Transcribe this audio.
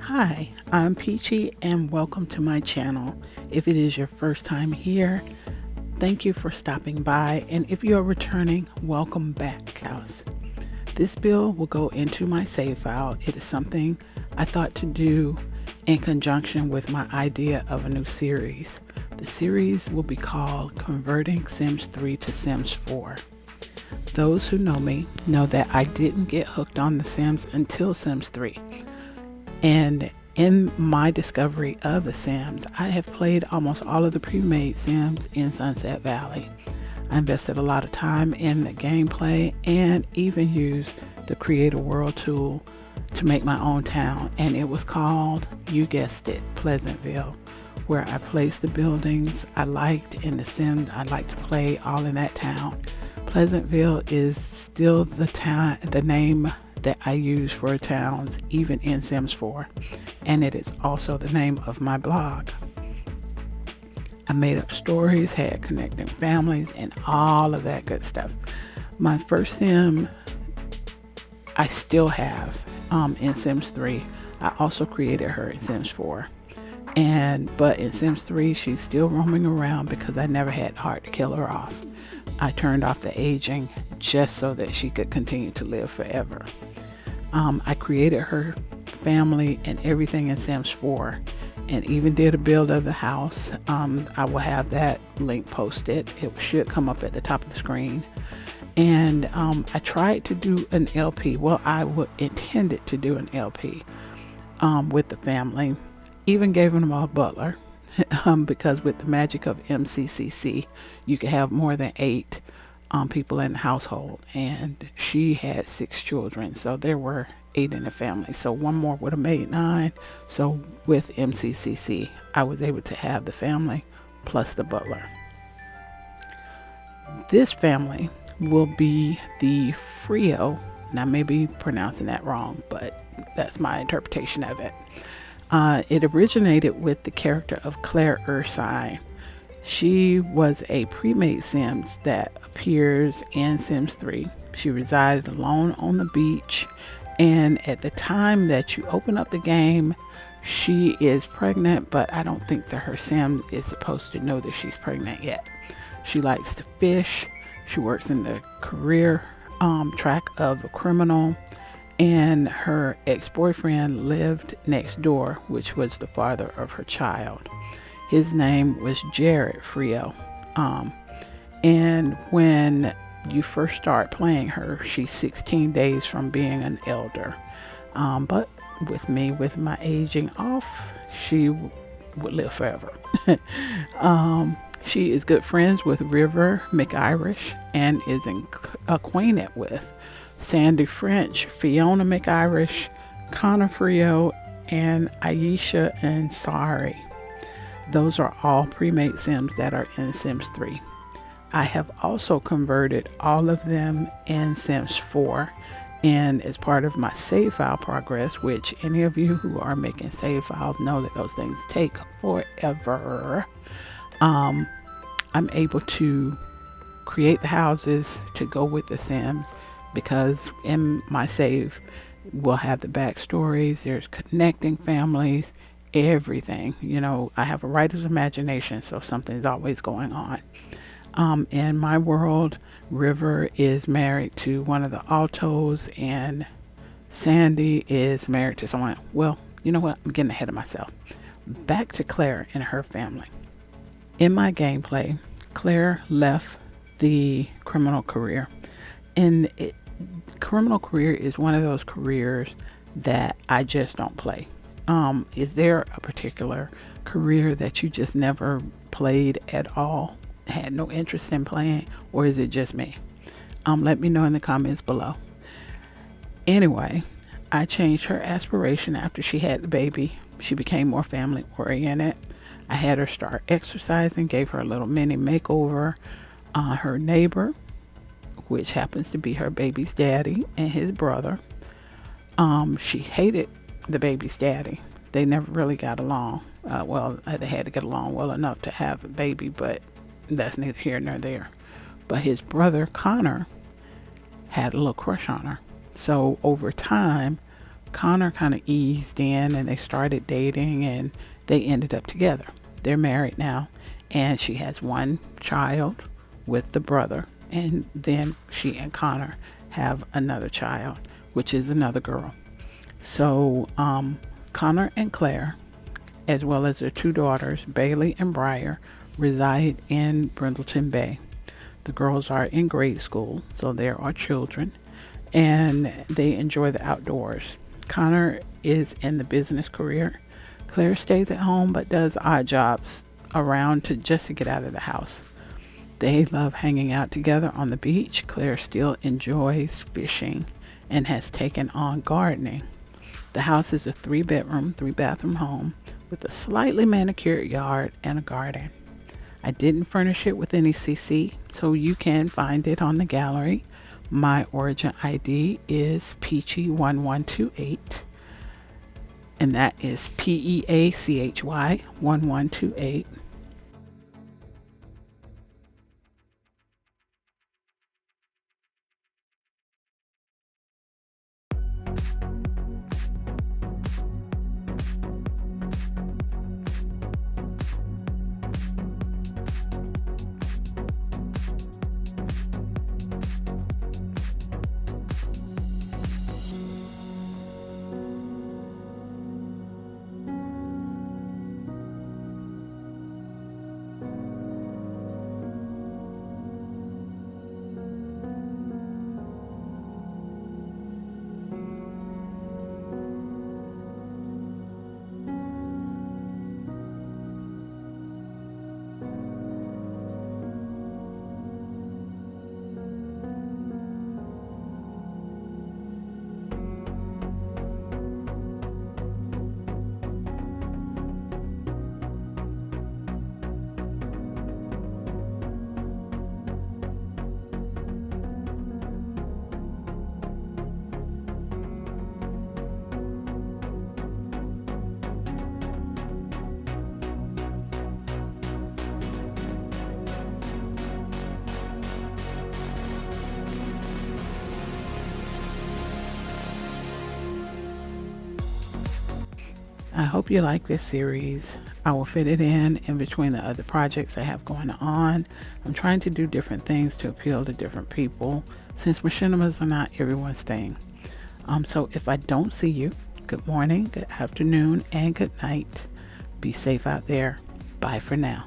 Hi, I'm Peachy and welcome to my channel. If it is your first time here, thank you for stopping by, and if you're returning, welcome back, house. This build will go into my save file. It is something I thought to do in conjunction with my idea of a new series. The series will be called Converting Sims 3 to Sims 4. Those who know me know that I didn't get hooked on The Sims until Sims 3. And in my discovery of The Sims, I have played almost all of the pre-made Sims in Sunset Valley. I invested a lot of time in the gameplay and even used the Create a World tool to make my own town. And it was called, you guessed it, Pleasantville, where I placed the buildings I liked in The Sims I like to play all in that town. Pleasantville is still the name that I use for towns even in Sims 4, and it is also the name of my blog. I made up stories, had connecting families, and all of that good stuff. My first Sim I still have in Sims 3. I also created her in Sims 4. But in Sims 3 she's still roaming around because I never had the heart to kill her off. I turned off the aging just so that she could continue to live forever. I created her family and everything in Sims 4 and even did a build of the house. I will have that link posted. It should come up at the top of the screen. And I tried to do an LP. Well, intended to do an LP with the family. Even gave them a butler because with the magic of MCCC, you can have more than 8 people in the household, and she had 6 children, so there were 8 in the family, so one more would have made 9. So with MCCC I was able to have the family plus the butler. This family will be the Frio, and I may be pronouncing that wrong, but that's my interpretation of it. It originated with the character of Claire Ursine. She was a pre-made Sims that appears in Sims 3. She resided alone on the beach, and at the time that you open up the game, she is pregnant, but I don't think that her Sim is supposed to know that she's pregnant yet. She likes to fish. She works in the career track of a criminal, and her ex-boyfriend lived next door, which was the father of her child. His name was Frio. And when you first start playing her, she's 16 days from being an elder. But with me, with my aging off, she would live forever. She is good friends with River McIrish and is acquainted with Sandy French, Fiona McIrish, Connor Frio, and Aisha and Sari. Those are all pre-made Sims that are in Sims 3. I have also converted all of them in Sims 4, and as part of my save file progress, which any of you who are making save files know that those things take forever, I'm able to create the houses to go with the Sims, because in my save we'll have the backstories, there's connecting families, everything. I have a writer's imagination, so something's always going on. In my world, River is married to one of the Altos, and Sandy is married to someone. Well, you know what? I'm getting ahead of myself. Back to Claire and her family. In my gameplay, Claire left the criminal career. And criminal career is one of those careers that I just don't play. Is there a particular career that you just never played at all, had no interest in playing, or is it just me? Let me know in the comments below. Anyway, I changed her aspiration after she had the baby. She became more family oriented. I had her start exercising, gave her a little mini makeover. Her neighbor, which happens to be her baby's daddy and his brother, she hated the baby's daddy. They never really got along. They had to get along well enough to have a baby, but that's neither here nor there. But his brother Connor had a little crush on her. So over time, Connor kind of eased in and they started dating and they ended up together. They're married now, and she has one child with the brother, and then she and Connor have another child, which is another girl. So Connor and Claire, as well as their two daughters, Bailey and Briar, reside in Brindleton Bay. The girls are in grade school, so there are children, and they enjoy the outdoors. Connor is in the business career. Claire stays at home but does odd jobs around just to get out of the house. They love hanging out together on the beach. Claire still enjoys fishing and has taken on gardening. The house is a 3-bedroom, 3-bathroom home with a slightly manicured yard and a garden. I didn't furnish it with any CC, so you can find it on the gallery. My origin ID is Peachy1128, and that is PEACHY 1128. I hope you like this series. I will fit it in between the other projects I have going on. I'm trying to do different things to appeal to different people since machinimas are not everyone's thing. So if I don't see you, good morning, good afternoon, and good night. Be safe out there. Bye for now.